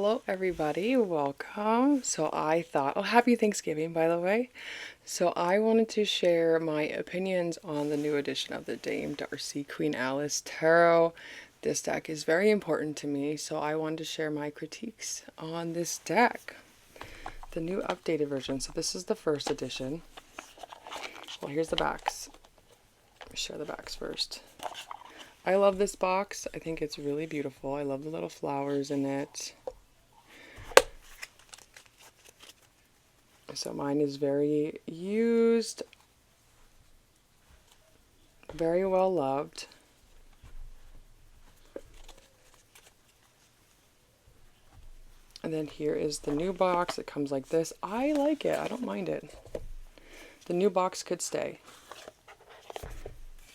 Hello everybody, welcome. So I thought, oh, happy Thanksgiving by the way. So I wanted to share my opinions on the new edition of the Dame Darcy Queen Alice Tarot. This deck is very important to me, so I wanted to share my critiques on this deck. The new updated version. So this is the first edition. Well, here's the backs. Let me share the backs first. I love this box. I think it's really beautiful. I love the little flowers in it. So mine is very used, very well loved. And then here is the new box. It comes like this. I like it. I don't mind it. The new box could stay,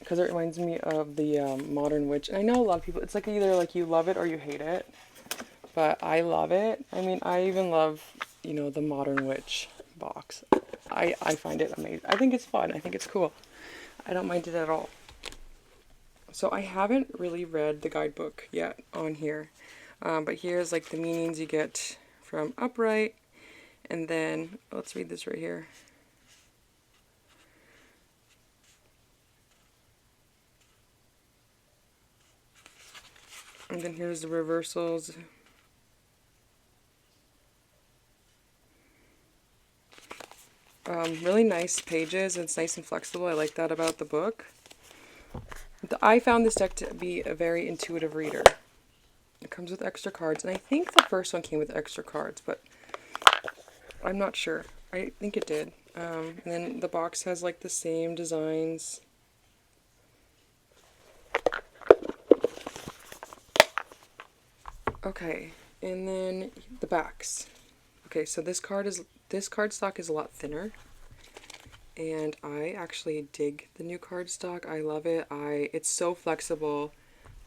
because it reminds me of the Modern Witch. And I know a lot of people, it's like either like you love it or you hate it. But I love it. I mean, I even love, the Modern Witch box. I find it amazing. I think it's fun. I think it's cool. I don't mind it at all. So I haven't really read the guidebook yet on here. But here's like the meanings you get from upright. And then, let's read this right here. And then here's the reversals. Really nice pages. It's nice and flexible. I like that about the book. I found this deck to be a very intuitive reader. It comes with extra cards, and I think the first one came with extra cards, but I'm not sure. I think it did. And then the box has like the same designs. Okay, and then the backs. Okay, so this cardstock is a lot thinner, and I actually dig the new cardstock. I love it. It's so flexible.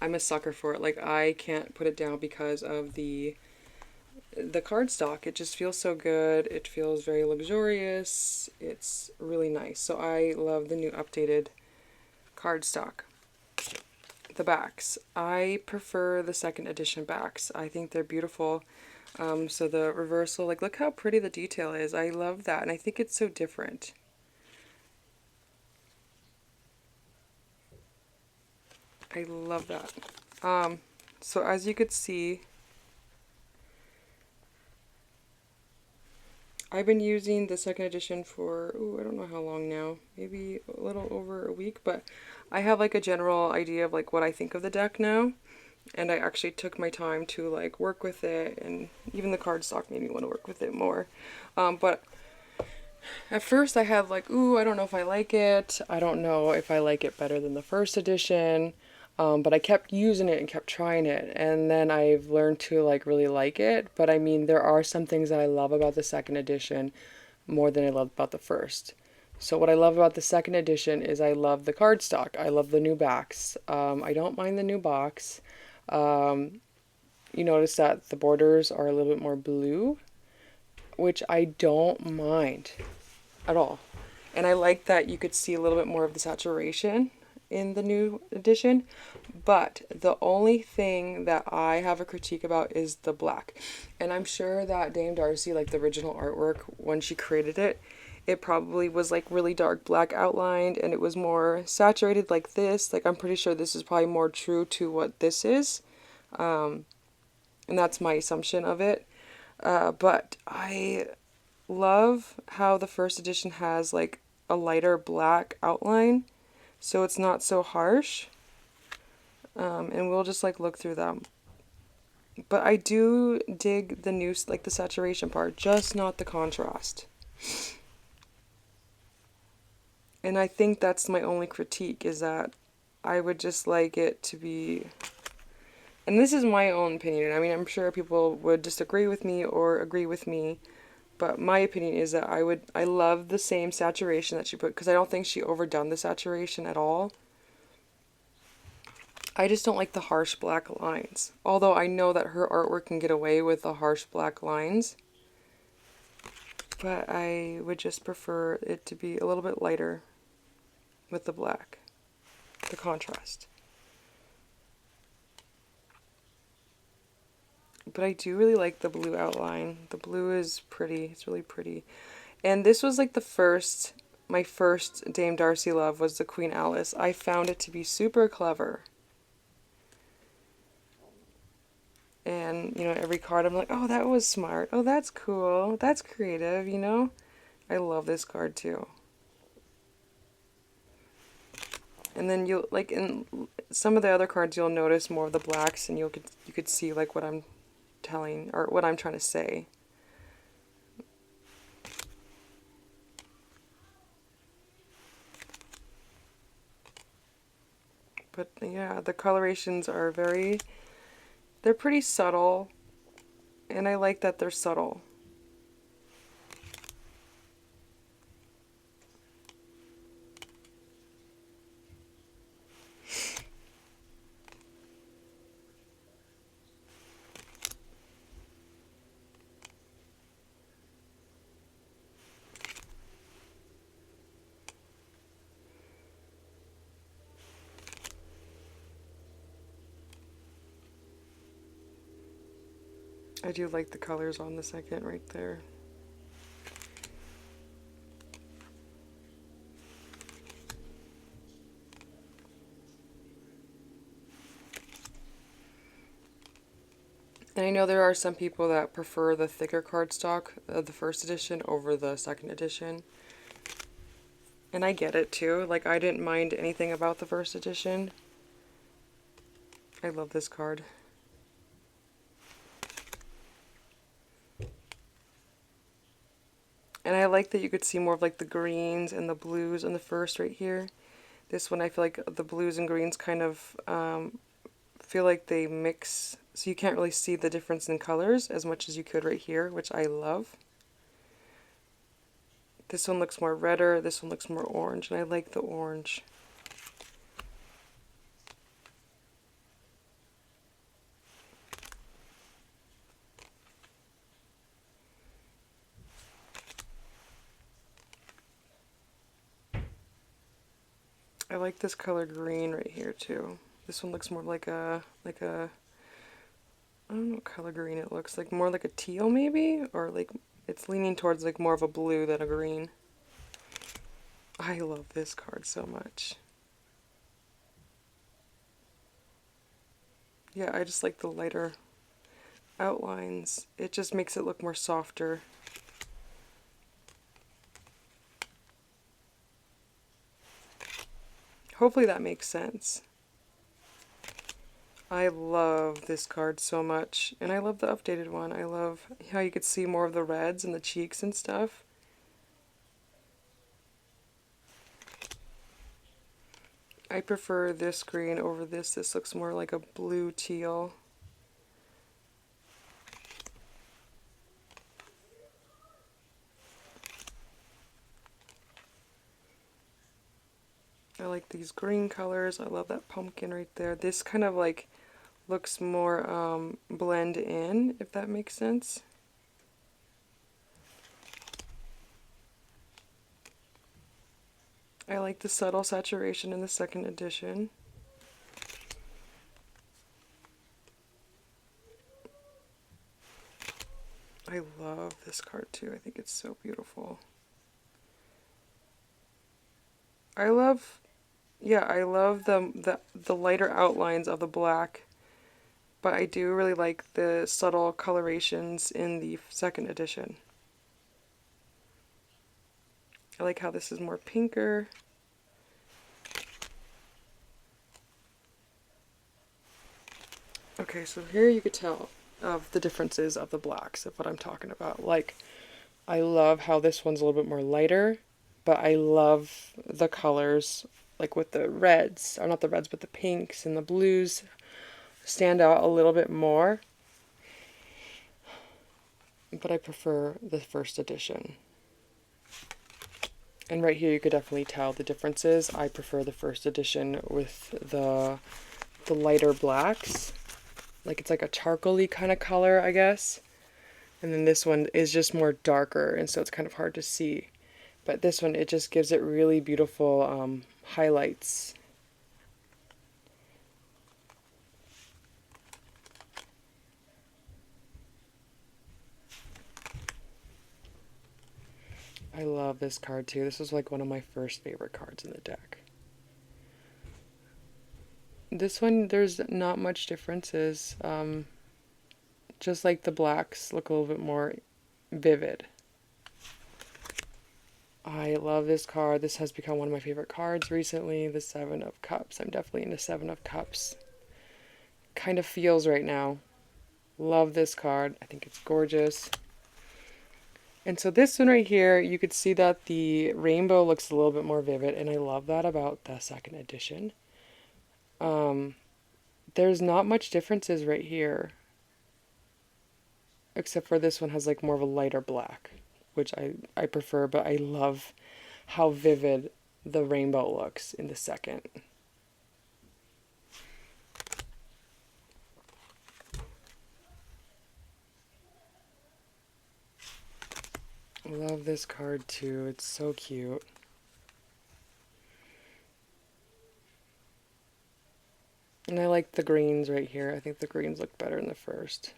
I'm a sucker for it. Like, I can't put it down because of the cardstock. It just feels so good. It feels very luxurious. It's really nice. So I love the new updated cardstock. The backs. I prefer the second edition backs. I think they're beautiful. So the reversal, like, look how pretty the detail is. I love that, and I think it's so different. I love that. So as you could see, I've been using the second edition for, I don't know how long now, maybe a little over a week, but I have like a general idea of like what I think of the deck now, and I actually took my time to like work with it, and even the cardstock made me want to work with it more. But at first I had like, I don't know if I like it. I don't know if I like it better than the first edition. But I kept using it and kept trying it, and then I've learned to like really like it. But I mean, there are some things that I love about the second edition more than I love about the first. So what I love about the second edition is I love the cardstock. I love the new backs. I don't mind the new box. You notice that the borders are a little bit more blue, which I don't mind at all. And I like that you could see a little bit more of the saturation in the new edition, but the only thing that I have a critique about is the black. And I'm sure that Dame Darcy, like the original artwork, when she created it, it probably was like really dark black outlined, and it was more saturated like this. Like, I'm pretty sure this is probably more true to what this is, and that's my assumption of it. But I love how the first edition has like a lighter black outline, so it's not so harsh. And we'll just like look through them. But I do dig the new, like the saturation part, just not the contrast. And I think that's my only critique, is that I would just like it to be, and this is my own opinion. I mean, I'm sure people would disagree with me or agree with me, but my opinion is that I love the same saturation that she put, because I don't think she overdone the saturation at all. I just don't like the harsh black lines. Although I know that her artwork can get away with the harsh black lines. But I would just prefer it to be a little bit lighter with the black, the contrast. But I do really like the blue outline. The blue is pretty. It's really pretty. And this was like my first Dame Darcy love was the Queen Alice. I found it to be super clever. And, you know, every card I'm like, oh, that was smart. Oh, that's cool. That's creative, you know? I love this card too. And then you'll, like, in some of the other cards, you'll notice more of the blacks, and you could see, like, what I'm telling, or what I'm trying to say. But, yeah, the colorations are they're pretty subtle, and I like that they're subtle. I do like the colors on the second right there. And I know there are some people that prefer the thicker cardstock of the first edition over the second edition. And I get it too. Like, I didn't mind anything about the first edition. I love this card. And I like that you could see more of like the greens and the blues in the first right here. This one I feel like the blues and greens kind of feel like they mix, so you can't really see the difference in colors as much as you could right here, which I love. This one looks more redder, this one looks more orange, and I like the orange. I like this color green right here too. This one looks more like a, I don't know what color green it looks like, more like a teal maybe, or like it's leaning towards like more of a blue than a green. I love this card so much. Yeah, I just like the lighter outlines. It just makes it look more softer. Hopefully that makes sense. I love this card so much, and I love the updated one. I love how you could see more of the reds in the cheeks and stuff. I prefer this green over this. This looks more like a blue teal. I like these green colors. I love that pumpkin right there. This kind of like looks more blend in, if that makes sense. I like the subtle saturation in the second edition. I love this card too. I think it's so beautiful. I love, yeah, I love the lighter outlines of the black, but I do really like the subtle colorations in the second edition. I like how this is more pinker. Okay, so here you could tell of the differences of the blacks of what I'm talking about. Like, I love how this one's a little bit more lighter, but I love the colors, like with the reds, or not the reds, but the pinks and the blues stand out a little bit more. But I prefer the first edition. And right here you could definitely tell the differences. I prefer the first edition with the lighter blacks. Like it's like a charcoaly kind of color, I guess. And then this one is just more darker, and so it's kind of hard to see. But this one, it just gives it really beautiful highlights. I love this card too. This was like one of my first favorite cards in the deck. This one, there's not much differences. Just like the blacks look a little bit more vivid. I love this card. This has become one of my favorite cards recently, the Seven of Cups. I'm definitely into Seven of Cups. Kind of feels right now. Love this card. I think it's gorgeous. And so this one right here, you could see that the rainbow looks a little bit more vivid, and I love that about the second edition. There's not much differences right here, except for this one has like more of a lighter black, which I prefer, but I love how vivid the rainbow looks in the second. I love this card too. It's so cute. And I like the greens right here. I think the greens look better in the first.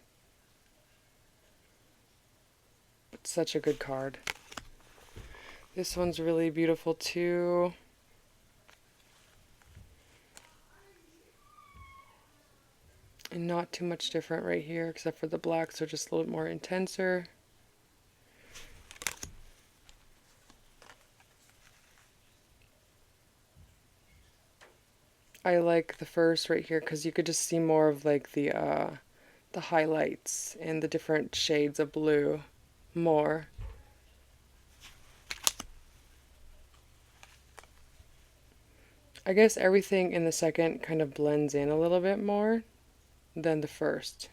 It's such a good card. This one's really beautiful too. And not too much different right here, except for the blacks are just a little bit more intenser. I like the first right here because you could just see more of like the highlights and the different shades of blue more. I guess everything in the second kind of blends in a little bit more than the first.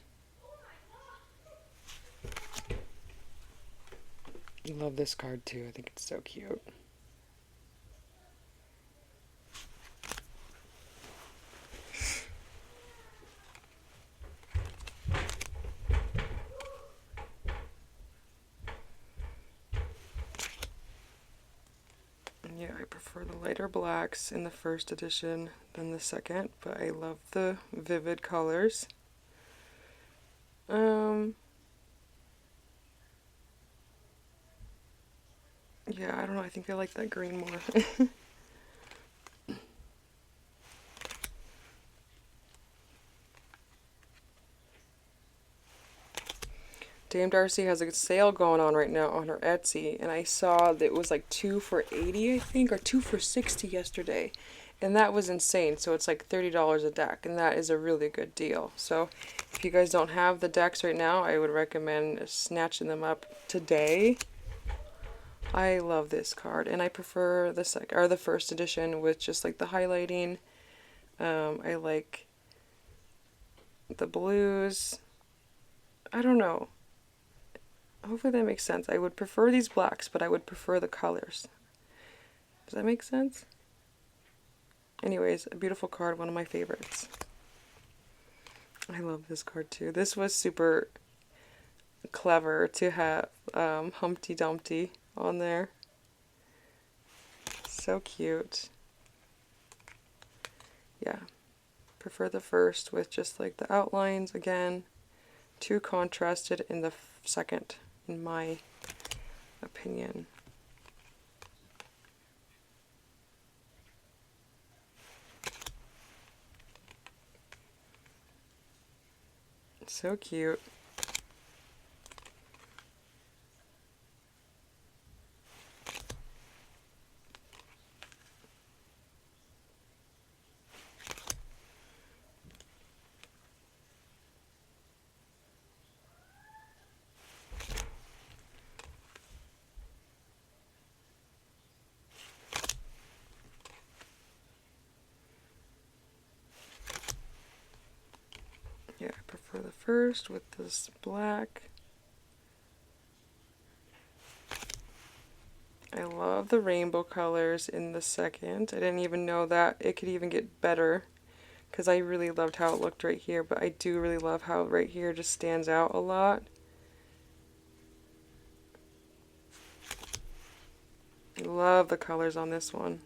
I love this card too. I think it's so cute. Yeah, I prefer the lighter blacks in the first edition than the second, but I love the vivid colors. Yeah, I don't know, I think I like that green more. Dame Darcy has a sale going on right now on her Etsy, and I saw that it was like 2 for $80, I think, or 2 for $60 yesterday. And that was insane. So it's like $30 a deck, and that is a really good deal. So if you guys don't have the decks right now, I would recommend snatching them up today. I love this card, and I prefer the first edition with just like the highlighting. I like the blues. I don't know. Hopefully that makes sense. I would prefer these blacks, but I would prefer the colors. Does that make sense? Anyways, a beautiful card, one of my favorites. I love this card too. This was super clever to have Humpty Dumpty on there. So cute. Yeah, prefer the first with just like the outlines again. Too contrasted in the second, in my opinion. So cute. Yeah, I prefer the first with this black. I love the rainbow colors in the second. I didn't even know that it could even get better because I really loved how it looked right here, but I do really love how right here just stands out a lot. I love the colors on this one.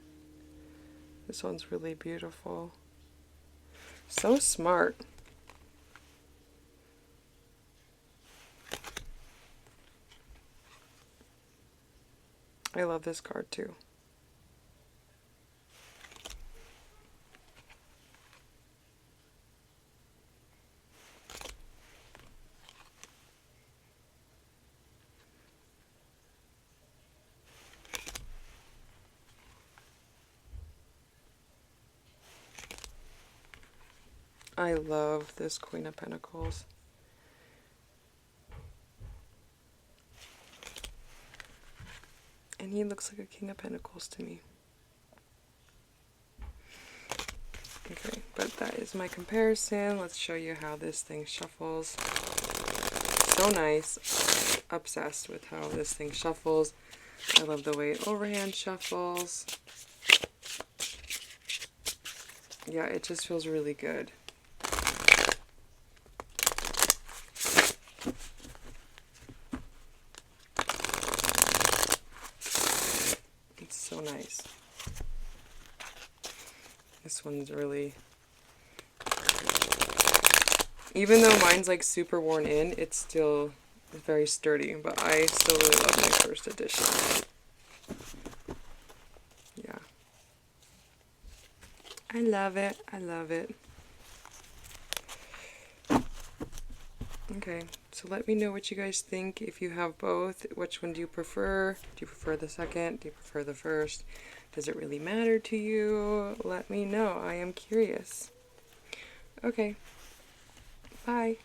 This one's really beautiful. So smart. I love this card too. I love this Queen of Pentacles. And he looks like a King of Pentacles to me. Okay, but that is my comparison. Let's show you how this thing shuffles. So nice. Obsessed with how this thing shuffles. I love the way it overhand shuffles. Yeah, it just feels really good. It's so nice. This one's really... Even though mine's like super worn in, it's still very sturdy, but I still really love my first edition. Yeah. I love it. I love it. Okay, so let me know what you guys think. If you have both, which one do you prefer? Do you prefer the second? Do you prefer the first? Does it really matter to you? Let me know. I am curious. Okay. Bye.